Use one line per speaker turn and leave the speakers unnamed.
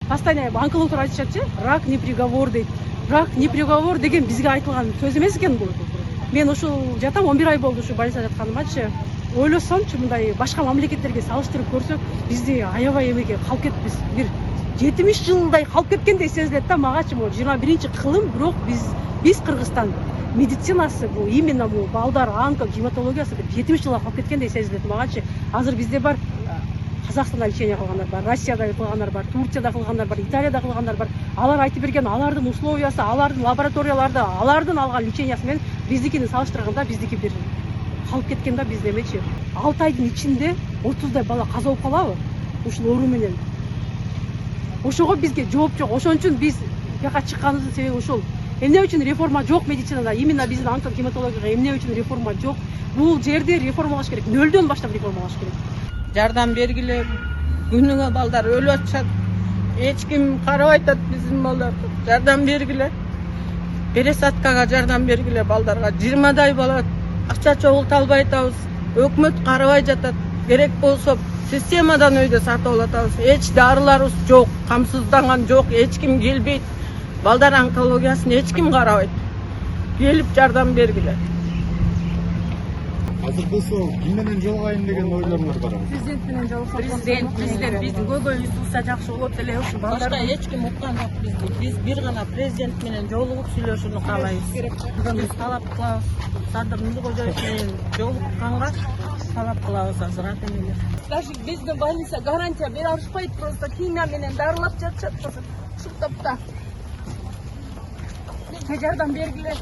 постоянно онкологтор айтышатчы, рак не приговор дейт. Рак не приговор деген бизге айтылган сөз эмес экен бул. Мен ушул жатам 11 ай болду ушу больницада жатканымачы. Ойлосомчу, мындай башка мамлекеттерге салыштырып көрсөк, бизди аябай эмеге калып кетпиз. Бир 70 жылдай калып кеткендей сезилет да магачы. 21-кылым, бирок биз Кыргызстан медицинасы бул именно бул балдар онко гематологиясы 70 жылга калып кеткендей сезилет магачы. Азыр бизде бар Казакстанда лечение кылгандар бар, Россияда кылгандар бар, Турцияда кылгандар бар, Италияда кылгандар бар. Алар айтып берген, алардын условиясы, алардын лабораторияларда, алардын алган лечениясы менен биздикини салыштырганда биздики бир калып кеткен да бизде эмечи. 6 айдын ичинде 30дай бала каза болуп калабы ушул оору менен. Ошого бизге жооп жок. Ошон үчүн биз бияка чыкканыбыздын себеби ушул. Эмне үчүн реформа жок медицинада? Именно биздин онкогематологияга эмне үчүн реформа жок? Бул жерди реформалаш керек. Нөлдөн баштап реформалаш керек.
Жардам бергиле, күнүгө балдар өлүп атышат. Эч ким карабай атат биздин балдарды. Жардам бергиле. Пересадкага жардам бергиле балдарга. 20дай бала акча чогулта албай атабыз. Өкмөт карабай жатат. Керек болсо системадан өйдө сатып алатабыз. Эч дарыларыбыз жок, камсызданган жок, эч ким келбейт. Балдар онкологиясын эч ким карабайт. Келип жардам бергиле.
Азыркы ошо ким менен жолугайын деген ойлоруңуз барабы?
Президент менен жолугушат.
Президент биздин көйгөйүбүз булса жакшы болот эле ушу балдар. Башка эч ким уккан жок бизди. Биз бир гана президент менен жолугуп сүйлөшүүнү каалайбыз. Биз талап кылабыз. Садыр Нуркожоев менен жолукканга талап кылабыз азыр ата-энелер. Даже биздин больница гарантия бере алышпайт, просто химия менен дарылап жатышат. Ушул топто. Жардам бергиле.